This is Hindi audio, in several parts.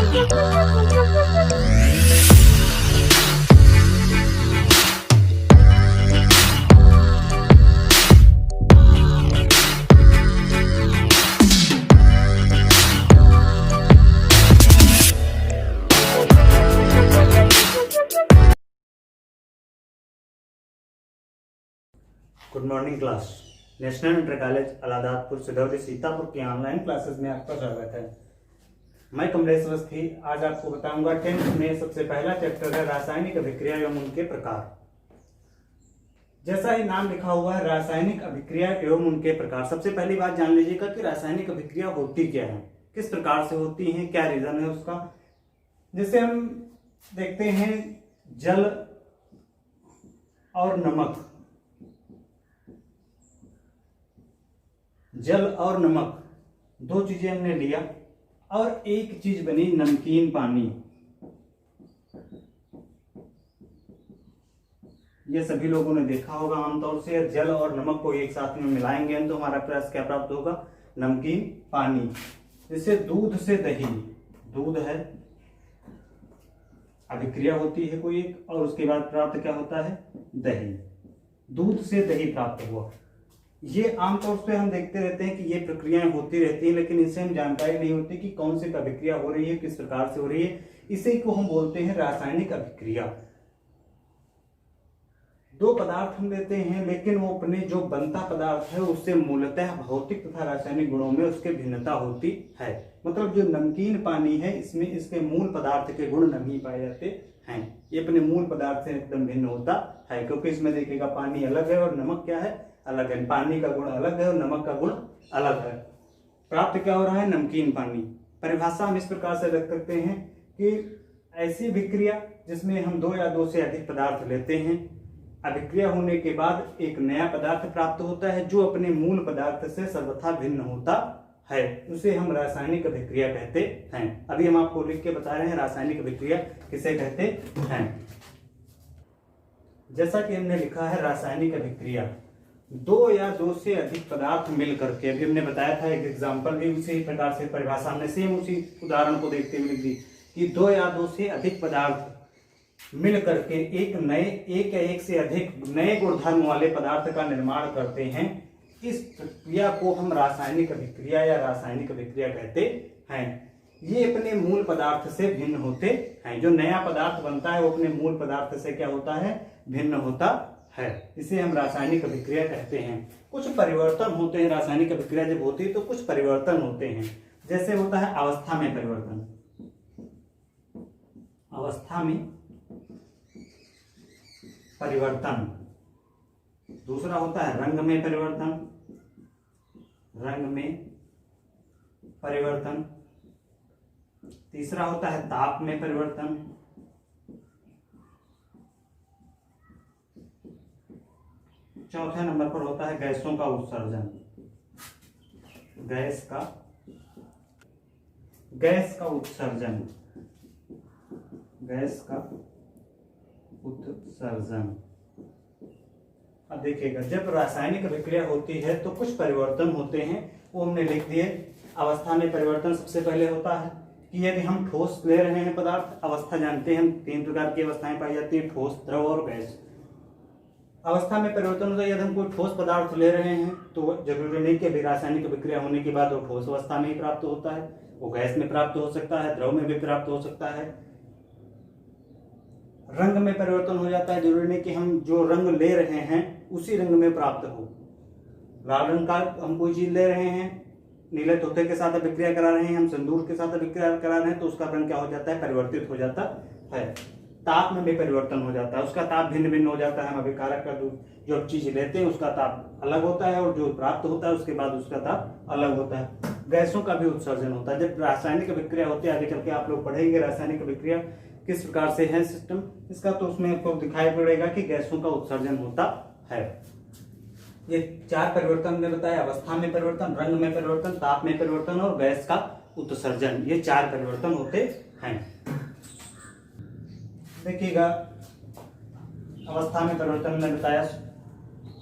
Good morning class. National inter college Aladatpur Sidhauli Sitapur की ऑनलाइन क्लासेस में आपका स्वागत है। मैं कमलेश अवस्थी आज आपको बताऊंगा 10th में सबसे पहला चैप्टर है रासायनिक अभिक्रिया एवं उनके प्रकार। जैसा ही नाम लिखा हुआ है रासायनिक अभिक्रिया एवं उनके प्रकार, सबसे पहली बात जान लीजिएगा कि रासायनिक अभिक्रिया होती क्या है, किस प्रकार से होती है, क्या रीजन है उसका। जैसे हम देखते हैं जल और नमक, जल और नमक दो चीजें हमने लिया और एक चीज बनी नमकीन पानी। ये सभी लोगों ने देखा होगा आमतौर से, जल और नमक को एक साथ में मिलाएंगे तो हमारा प्रयास क्या प्राप्त होगा, नमकीन पानी। जैसे दूध से दही, दूध है, अभिक्रिया होती है कोई एक और उसके बाद प्राप्त क्या होता है, दही। दूध से दही प्राप्त हुआ। ये आमतौर पे हम देखते रहते हैं कि ये प्रक्रियाएं होती रहती हैं, लेकिन इससे हम जानकारी नहीं होती कि कौन सी अभिक्रिया हो रही है, किस प्रकार से हो रही है। इसी को हम बोलते हैं रासायनिक अभिक्रिया। दो पदार्थ हम लेते हैं, लेकिन वो अपने जो बनता पदार्थ है उससे मूलतः भौतिक तथा रासायनिक गुणों में उसके भिन्नता होती है। मतलब जो नमकीन पानी है इसमें इसके मूल पदार्थ के गुण नहीं पाए जाते हैं, ये अपने मूल पदार्थ से एकदम भिन्न होता है, क्योंकि इसमें देखिएगा पानी अलग है और नमक क्या है, अलग है। पानी का गुण अलग है और नमक का गुण अलग है। प्राप्त क्या हो रहा है, नमकीन पानी। परिभाषा हम इस प्रकार से रख सकते हैं कि ऐसी अभिक्रिया जिसमें हम दो या दो से अधिक पदार्थ लेते हैं, अभिक्रिया होने के बाद एक नया पदार्थ प्राप्त होता है जो अपने मूल पदार्थ से सर्वथा भिन्न होता है, उसे हम रासायनिक अभिक्रिया कहते हैं। अभी हम आपको लिख के बता रहे हैं रासायनिक अभिक्रिया किसे कहते हैं। जैसा कि हमने लिखा है रासायनिक अभिक्रिया, दो या दो से अधिक पदार्थ मिल करके, अभी हमने बताया था एक एग्जांपल भी उसी प्रकार से परिभाषा हमने सेम उसी उदाहरण को देखते हुए लिख दी कि दो या दो से अधिक पदार्थ मिल करके एक या एक से अधिक नए गुणधर्म वाले पदार्थ का निर्माण करते हैं। इस प्रक्रिया को हम रासायनिक अभिक्रिया या रासायनिक अभिक्रिया कहते हैं। ये अपने मूल पदार्थ से भिन्न होते हैं। जो नया पदार्थ बनता है वो अपने मूल पदार्थ से क्या होता है, भिन्न होता है। इसे हम रासायनिक अभिक्रिया कहते हैं। कुछ परिवर्तन होते हैं, रासायनिक अभिक्रिया जब होती है तो कुछ परिवर्तन होते हैं। जैसे होता है अवस्था में परिवर्तन, अवस्था में परिवर्तन। दूसरा होता है रंग में परिवर्तन, रंग में परिवर्तन। तीसरा होता है ताप में परिवर्तन। चौथे नंबर पर होता है गैसों का उत्सर्जन, गैस का उत्सर्जन, गैस का उत्सर्जन। अब देखिएगा जब रासायनिक अभिक्रिया होती है तो कुछ परिवर्तन होते हैं, वो हमने लिख दिए। अवस्था में परिवर्तन सबसे पहले होता है कि यदि हम ठोस ले रहे हैं पदार्थ, अवस्था जानते हैं हम तीन प्रकार की अवस्थाएं पाई जाती है, ठोस, द्रव और गैस। अवस्था में परिवर्तन होता है यदि हम कोई ठोस पदार्थ ले रहे हैं तो जरूरी नहीं कि अभी रासायनिक अभिक्रिया होने के बाद वो ठोस अवस्था में ही प्राप्त होता है, वो गैस में प्राप्त हो सकता है, द्रव में भी प्राप्त हो सकता है। रंग में परिवर्तन हो जाता है, जरूरी नहीं कि हम जो रंग ले रहे हैं उसी रंग में प्राप्त हो। लाल रंग का हम कोई चीज ले रहे हैं, नीले तोते के साथ अभिक्रिया करा रहे हैं, हम सिंदूर के साथ अभिक्रिया करा रहे हैं तो उसका रंग क्या हो जाता है, परिवर्तित हो जाता है। ताप में भी परिवर्तन हो जाता है, उसका ताप भिन्न भिन्न हो जाता है। हम अभिकारक का जो चीज लेते हैं उसका ताप अलग होता है और जो प्राप्त होता है उसके बाद उसका ताप अलग होता है। गैसों का भी उत्सर्जन होता है जब रासायनिक अभिक्रिया होती है। आगे चल के आप लोग पढ़ेंगे रासायनिक अभिक्रिया किस प्रकार से है सिस्टम इसका, तो उसमें आपको दिखाई पड़ेगा कि गैसों का उत्सर्जन होता है। ये चार परिवर्तन हमने बताया, अवस्था में परिवर्तन, रंग में परिवर्तन, ताप में परिवर्तन और गैस का उत्सर्जन। ये चार परिवर्तन होते हैं। देखिएगा अवस्था में परिवर्तन में बताया।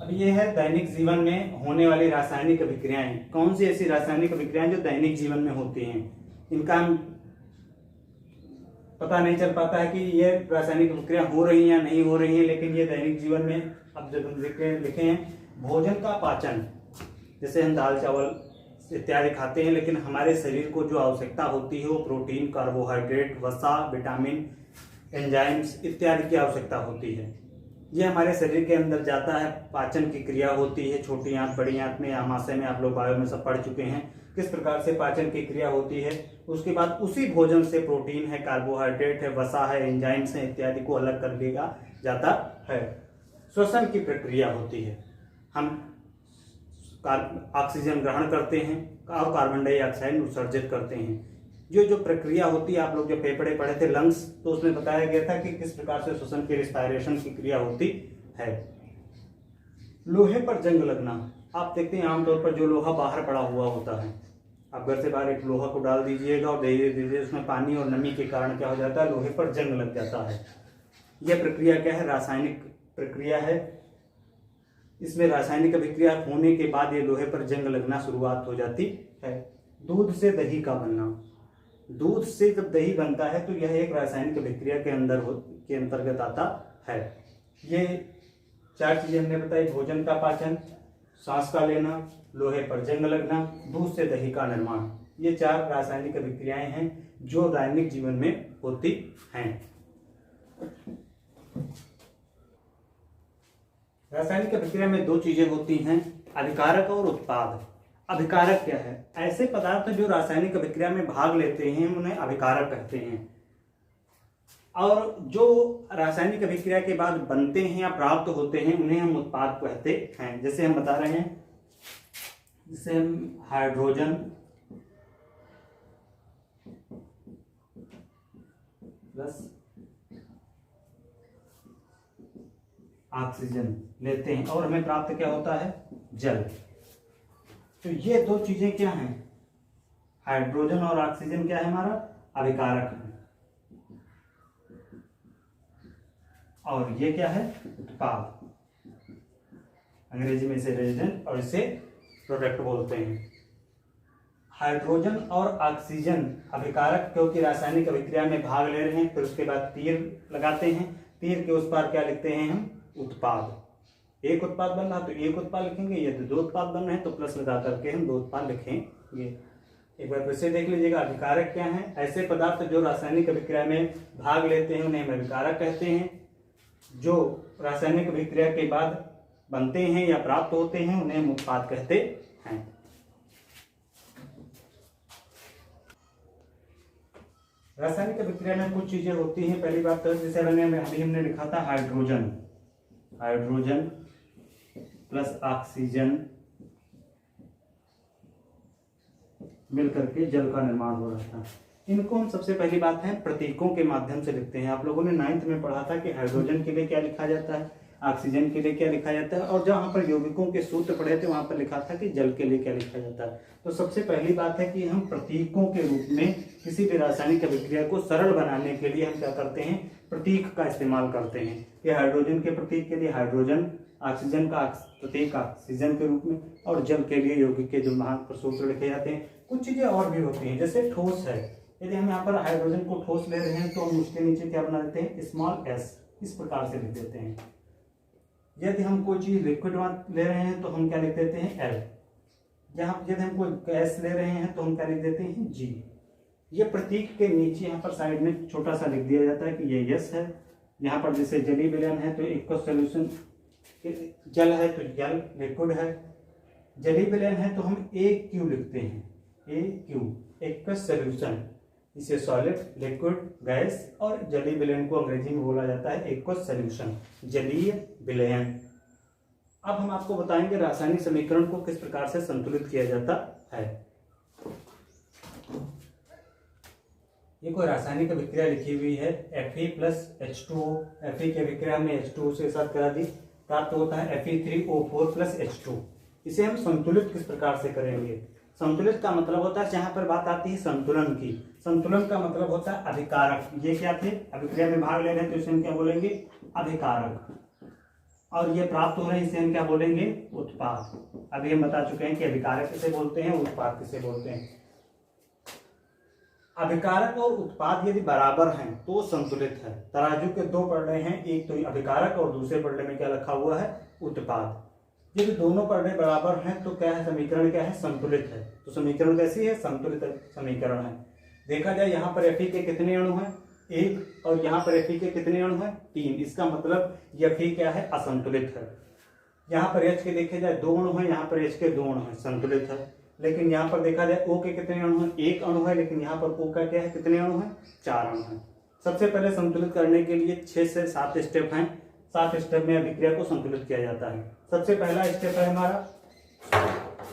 अब ये है दैनिक जीवन में होने वाली रासायनिक अभिक्रियाएं। कौन सी ऐसी रासायनिक अभिक्रियाएं जो दैनिक जीवन में होती हैं, इनका हम पता नहीं चल पाता है कि ये रासायनिक प्रक्रिया हो रही है या नहीं हो रही है, लेकिन ये दैनिक जीवन में अब जब हम लिखे हैं भोजन का पाचन, जैसे हम दाल चावल इत्यादि खाते हैं, लेकिन हमारे शरीर को जो आवश्यकता होती है वो प्रोटीन, कार्बोहाइड्रेट, वसा, विटामिन, एंजाइम्स इत्यादि की आवश्यकता होती है। ये हमारे शरीर के अंदर जाता है, पाचन की क्रिया होती है। छोटी आंत, बड़ी आंत में, आमाशय में आप लोग बायो में सब पढ़ चुके हैं किस प्रकार से पाचन की क्रिया होती है। उसके बाद उसी भोजन से प्रोटीन है, कार्बोहाइड्रेट है, वसा है, एंजाइम्स है इत्यादि को अलग कर लिया जाता है। श्वसन की प्रक्रिया होती है, हम ऑक्सीजन ग्रहण करते हैं और कार्बन डाइऑक्साइड उत्सर्जित करते हैं। जो प्रक्रिया होती है, आप लोग जो पेपड़े पढ़े थे लंग्स, तो उसमें बताया गया था कि किस प्रकार से श्वसन की रिस्पायरेशन की क्रिया होती है। लोहे पर जंग लगना, आप देखते हैं आमतौर पर जो लोहा बाहर पड़ा हुआ होता है, आप घर से बाहर एक लोहा को डाल दीजिएगा और धीरे धीरे उसमें पानी और नमी के कारण क्या हो जाता है, लोहे पर जंग लग जाता है। यह प्रक्रिया क्या है, रासायनिक प्रक्रिया है। इसमें रासायनिक अभिक्रिया होने के बाद ये लोहे पर जंग लगना शुरुआत हो जाती है। दूध से दही का बनना, दूध से जब दही बनता है तो यह एक रासायनिक अभिक्रिया के अंतर्गत आता है। ये 4 चीजें हमने बताई, भोजन का पाचन, सांस का लेना, लोहे पर जंग लगना, दूध से दही का निर्माण। ये 4 रासायनिक अभिक्रियाएं हैं जो दैनिक जीवन में होती हैं। रासायनिक अभिक्रिया में 2 चीजें होती हैं, अभिकारक और उत्पाद। अभिकारक क्या है, ऐसे पदार्थ जो रासायनिक अभिक्रिया में भाग लेते हैं उन्हें अभिकारक कहते हैं। और जो रासायनिक अभिक्रिया के बाद बनते हैं या प्राप्त होते हैं उन्हें हम उत्पाद कहते हैं। जैसे हम बता रहे हैं, जैसे हम हाइड्रोजन प्लस ऑक्सीजन लेते हैं और हमें प्राप्त क्या होता है, जल। तो ये 2 चीजें क्या हैं, हाइड्रोजन और ऑक्सीजन क्या है, हमारा अभिकारक है, और ये क्या है, उत्पाद। अंग्रेजी में इसे रेजिडेंट और इसे प्रोडक्ट बोलते हैं। हाइड्रोजन और ऑक्सीजन अभिकारक, क्योंकि रासायनिक अभिक्रिया में भाग ले रहे हैं। फिर उसके बाद तीर लगाते हैं, तीर के उस पार क्या लिखते हैं हम, उत्पाद। एक उत्पाद बन रहा तो एक उत्पाद लिखेंगे, यदि 2 उत्पाद बन रहे हैं तो प्लस लगा करके हम 2 उत्पाद लिखेंगे। एक बार फिर से देख लीजिएगा, अभिकारक क्या है, ऐसे पदार्थ जो रासायनिक अभिक्रिया में भाग लेते हैं उन्हें हम अभिकारक कहते हैं। जो रासायनिक अभिक्रिया के बाद बनते हैं या प्राप्त होते हैं उन्हें हम उत्पाद कहते हैं। रासायनिक अभिक्रिया में कुछ चीजें होती हैं। पहली बात तो जैसे अभी हमने लिखा था हाइड्रोजन, हाइड्रोजन प्लस ऑक्सीजन मिलकर के जल का निर्माण हो रहा था। इनको हम सबसे पहली बात है प्रतीकों के माध्यम से लिखते हैं। आप लोगों ने 9th में पढ़ा था कि हाइड्रोजन के लिए क्या लिखा जाता है, ऑक्सीजन के लिए क्या लिखा जाता है, और जहां पर यौगिकों के सूत्र पढ़े थे वहां पर लिखा था कि जल के लिए क्या लिखा जाता है। तो सबसे पहली बात है कि हम प्रतीकों के रूप में किसी भी रासायनिक अभिक्रिया को सरल बनाने के लिए हम क्या करते हैं, प्रतीक का इस्तेमाल करते हैं। ये हाइड्रोजन के प्रतीक के लिए हाइड्रोजन, ऑक्सीजन का प्रतीक ऑक्सीजन के रूप में, और जल के लिए यौगिक के जो महान सूत्र लिखे जाते हैं। कुछ चीजें और भी होती हैं, जैसे ठोस है, यदि हम यहाँ पर हाइड्रोजन को ठोस ले रहे हैं तो हम उसके नीचे क्या बना देते हैं, स्मॉल एस, इस प्रकार से लिख देते हैं। यदि हम कोई चीज लिक्विड ले रहे हैं तो हम क्या लिख देते हैं, एल। जहाँ यदि हम कोई गैस ले रहे हैं तो हम क्या लिख देते हैं, जी। ये प्रतीक के नीचे यहाँ पर साइड में छोटा सा लिख दिया जाता है कि ये यस है। यहाँ पर जैसे जली विलयन है तो एक्वस सॉल्यूशन, जल है तो जल लिक्विड है, जली विलयन है तो हम ए क्यू लिखते हैं, ए क्यू, एक्वस सॉल्यूशन। इसे सॉलिड, लिक्विड, गैस, और जलीय विलयन को अंग्रेजी में बोला जाता है एक्वस सॉल्यूशन, जलीय विलयन। अब हम आपको बताएंगे रासायनिक समीकरण को किस प्रकार से संतुलित किया जाता है। ये कोई रासायनिक अभिक्रिया लिखी हुई है, Fe प्लस H2O। Fe की अभिक्रिया में H2O से साथ करा दी, प्राप्त होता है Fe3O4 प्लस H2। इसे हम संतुलित किस प्रकार से करेंगे। संतुलित का मतलब होता है, जहां पर बात आती है संतुलन की, संतुलन का मतलब होता है अभिकारक। ये क्या थे, अभिक्रिया में भाग ले रहे हैं तो इसे हम क्या बोलेंगे, अभिकारक, और ये प्राप्त हो रहे हैं इसे हम क्या बोलेंगे, उत्पाद। अभी हम बता चुके हैं कि अभिकारक किसे बोलते हैं, उत्पाद किसे बोलते हैं। अभिकारक और उत्पाद यदि बराबर हैं तो संतुलित है। तराजू के दो पलड़े हैं, एक तो अभिकारक और दूसरे पलड़े में क्या रखा हुआ है, उत्पाद। यदि दोनों पलड़े बराबर हैं तो क्या है, समीकरण क्या है, संतुलित है। तो समीकरण कैसी है, संतुलित समीकरण है। देखा जाए यहाँ पर Fe के कितने अणु हैं, 1, और यहाँ पर Fe के कितने अणु हैं, 3। इसका मतलब Fe क्या है, असंतुलित है। यहाँ पर H के देखे जाए 2 अणु हैं, यहाँ पर H के 2 अणु हैं, संतुलित है। लेकिन यहाँ पर देखा जाए O के कितने अणु हैं, 1 अणु है, लेकिन यहाँ पर O का क्या है, कितने अणु हैं, 4 अणु हैं। सबसे पहले संतुलित करने के लिए 6 से 7 स्टेप हैं। 7 स्टेप में अभिक्रिया को संतुलित किया जाता है। सबसे पहला स्टेप है हमारा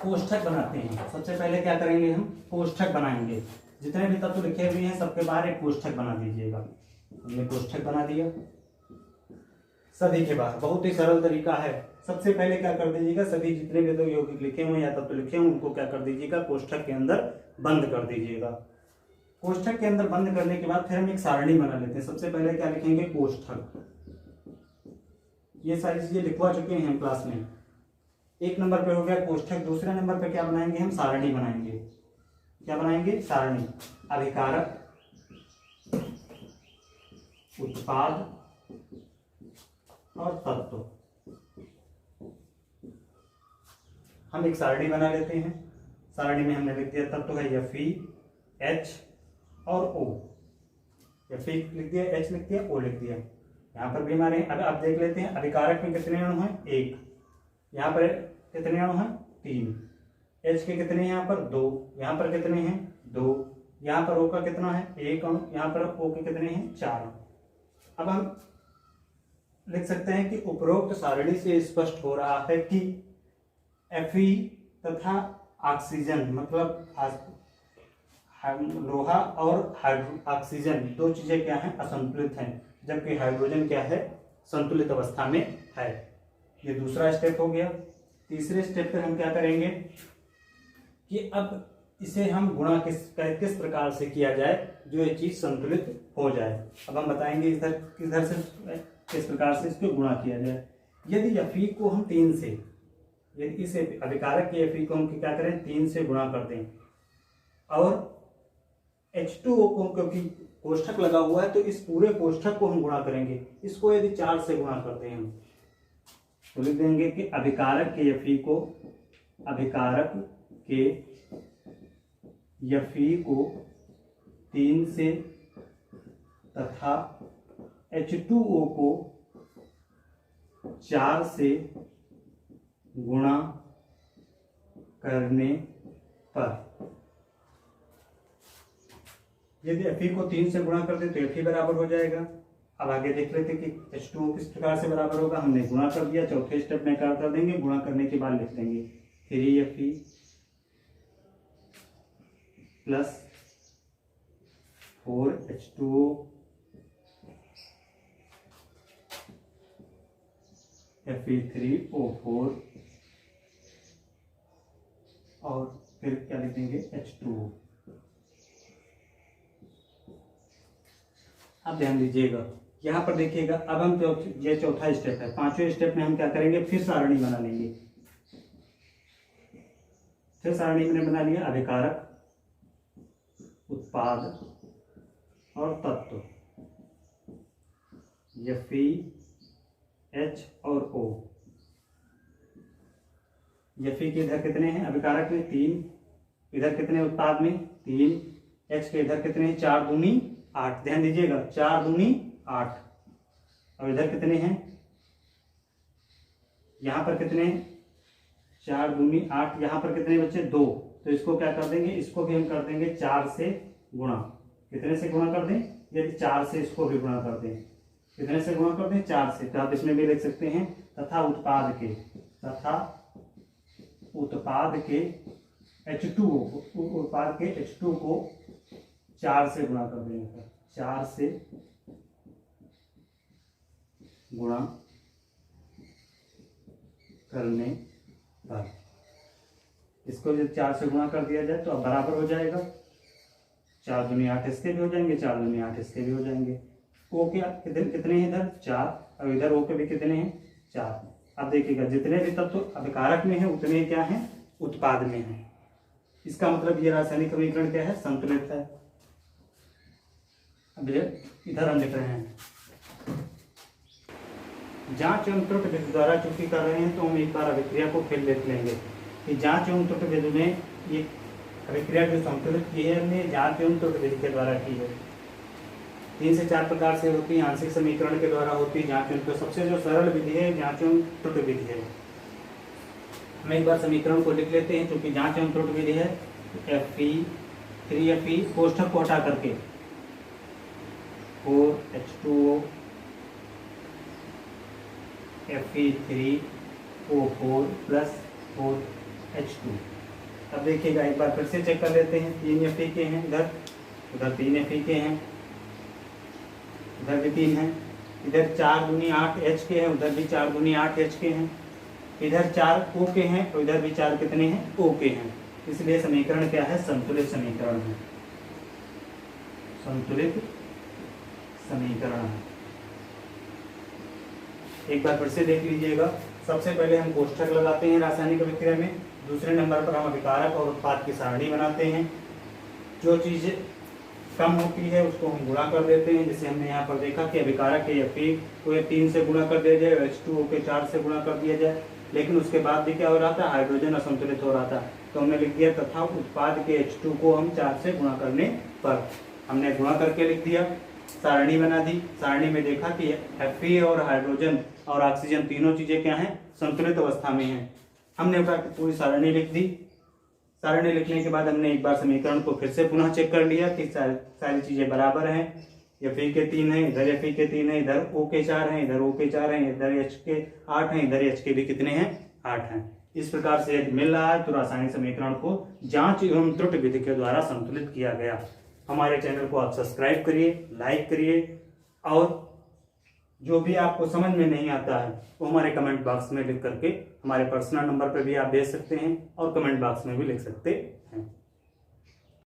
कोष्ठक बनाते हैं। सबसे पहले क्या करेंगे, हम कोष्ठक बनाएंगे। जितने भी तत्व लिखे हुए हैं सबके बाहर एक कोष्ठक बना दीजिएगा। हमने कोष्ठक बना दिया सभी के बाहर। बहुत ही सरल तरीका है। सबसे पहले क्या कर दीजिएगा, सभी जितने भी तो यौगिक लिखे हुए या तत्व लिखे हुए उनको क्या कर दीजिएगा, कोष्ठक के अंदर बंद कर दीजिएगा। कोष्ठक के अंदर बंद करने के बाद फिर हम एक सारणी बना लेते हैं। सबसे पहले क्या लिखेंगे, कोष्ठक। ये सारी चीजें लिखवा चुके हैं हम क्लास में। 1 नंबर पे हो गया कोष्ठक। दूसरे नंबर पे क्या बनाएंगे, हम सारणी बनाएंगे। क्या बनाएंगे, सारणी। अभिकारक, उत्पाद और तत्व। हम एक सारणी बना लेते हैं। सारणी में हमने लिख दिया तत्व है Fe, H और O। Fe लिख दिया, H लिख दिया, O लिख दिया। यहाँ पर भी हमारे अब देख लेते हैं अभिकारक में कितने अणु हैं, 1। यहाँ पर कितने अणु हैं, 3। H के कितने हैं, यहाँ पर 2। यहाँ पर कितने हैं, 2। यहाँ पर O का कितना है, 1 अणु। यहाँ पर O के कितने हैं, 4 अणु। अब हम लिख सकते हैं कि उपरोक्त सारणी से स्पष्ट हो रहा है कि Fe तथा ऑक्सीजन, मतलब लोहा और ऑक्सीजन, दो चीजें क्या हैं, असंतुलित हैं, जबकि हाइड्रोजन क्या है, संतुलित अवस्था में है। ये दूसरा स्टेप हो गया। तीसरे स्टेप पर हम क्या करेंगे कि अब इसे हम गुणा किस प्रकार से किया जाए जो ये चीज संतुलित हो जाए। अब हम बताएंगे इधर से किस प्रकार से इसको गुणा किया जाए। यदि Fe को हम 3 से, यदि इस अभिकारक के Fe को हम क्या करें, 3 से गुणा कर दें, और H2O को, क्योंकि कोष्ठक लगा हुआ है तो इस पूरे कोष्ठक को हम गुणा करेंगे। इसको यदि 4 से गुणा कर दें हम, तो लिख देंगे कि अभिकारक के Fe को, अभिकारक के Fe को 3 से तथा H2O को 4 से गुणा करने पर, यदि Fe को 3 से गुणा कर दे तो Fe बराबर हो जाएगा। अब आगे देख लेते कि H2O किस प्रकार से बराबर होगा। हमने गुणा कर दिया, चौथे स्टेप में क्या कर देंगे, गुणा करने के बाद लिख देंगे 3Fe प्लस 4H2O Fe3O4 और फिर क्या लिख देंगे, H2O। अब ध्यान दीजिएगा, यहाँ पर देखिएगा। अब हम ये चौथा स्टेप है। 5वें स्टेप में हम क्या करेंगे, फिर सारणी बना लेंगे। फिर सारणी मैंने बना लिया अभिकारक, उत्पाद और तत्व, Fe, H और O। Fe के इधर कितने हैं, अभिकारक में 3, इधर कितने, उत्पाद में 3, H के इधर कितने हैं, 4 दूनी 8। ध्यान दीजिएगा, 4 दूनी 8। और इधर कितने हैं, यहाँ पर कितने, 4 दूनी 8। यहाँ पर कितने बच्चे, 2। तो इसको क्या कर देंगे, इसको भी हम कर देंगे 4 से गुणा। कितने से गुणा कर दें, यदि 4 से इसको भी गुणा कर दें, कितने से गुणा कर दें, 4 से। तो आप इसमें भी लिख सकते हैं तथा उत्पाद के, तथा उत्पाद के H2O को, उत्पाद के H2 को 4 से गुणा कर देंगे। 4 से गुणा करने पर, इसको जब 4 से गुणा कर दिया जाए तो अब बराबर हो जाएगा। 4 दूनी 8 इसके भी हो जाएंगे, 4 दूनी 8 इसके भी हो जाएंगे। O के कितने हैं इधर, 4, और इधर O के भी कितने हैं, 4। अब देखिएगा, जितने भी तत्व अभिकारक में हैं उतने क्या हैं, उत्पाद में हैं। इसका मतलब ये रासायनिक समीकरण क्या है, संतुलित है। अब इधर हम लिख रहे हैं जांच एवं त्रुटि विधि द्वारा चूंकि कर रहे हैं तो हम एक बार अभिक्रिया को फिर देख लेंगे कि जांच एवं त्रुटि विधि में ये अभिक्रिया जो संतुलित की है हमने जांच एवं त्रुटि विधि के द्वारा की है। 3 से 4 प्रकार से होती है। आंशिक समीकरण के द्वारा होती है जांच एवं, तो सबसे जो सरल विधि है जांच एवं त्रुटि विधि है। हम एक बार समीकरण को लिख लेते हैं। क्योंकि जांच एवं त्रुटि विधि है Fe 3Fe कोष्ठक को हटा करके 4H2O Fe3O4 प्लस 4H2। अब देखिएगा एक बार फिर से चेक कर लेते हैं। 3 Fe के हैं इधर, उधर 3 Fe के हैं, इधर भी 3 हैं, इधर 4 दूनी 8 H के हैं, उधर भी 4 दूनी 8 H के हैं, इधर 4 O के हैं और इधर भी 4 कितने हैं O के हैं। इसलिए समीकरण क्या है? संतुलित समीकरण है, संतुलित समीकरण है। एक बार फिर से देख लीजिएगा। सबसे पहले हम कोष्ठक लगाते हैं रासायनिक अभिक्रिया में, दूसरे नंबर पर हम अभिकारक और उत्पाद की सारणी बनाते हैं। जो चीज़ कम होती है उसको हम गुणा कर देते हैं। जैसे हमने यहाँ पर देखा कि अभिकारक के Fe को 3 से गुणा कर दिया जाए, H2O के 4 से गुणा कर दिया जाए, लेकिन उसके बाद भी क्या हो रहा था? हाइड्रोजन असंतुलित हो रहा था। तो हमने लिख दिया तथा उत्पाद के H2 को हम 4 से गुणा करने पर, हमने गुणा करके लिख दिया, सारणी बना दी। सारणी में देखा कि Fe और हाइड्रोजन और ऑक्सीजन तीनों चीजें क्या हैं? संतुलित अवस्था में हैं। हमने पूरी सारणी लिख दी। सारणी लिखने के बाद हमने एक बार समीकरण को फिर से पुनः चेक कर लिया कि सारी चीजें बराबर हैं। Fe के 3 हैं, इधर Fe के 3 हैं, इधर O के 4 हैं, इधर O के 4 हैं, इधर H के 8 हैं, इधर H के भी कितने हैं? 8 हैं। इस प्रकार से यदि मिल रहा है तो रासायनिक समीकरण को जांच एवं त्रुटि विधि के द्वारा संतुलित किया गया। हमारे चैनल को आप सब्सक्राइब करिए, लाइक करिए, और जो भी आपको समझ में नहीं आता है वो हमारे कमेंट बॉक्स में लिख करके हमारे पर्सनल नंबर पर भी आप भेज सकते हैं और कमेंट बॉक्स में भी लिख सकते हैं।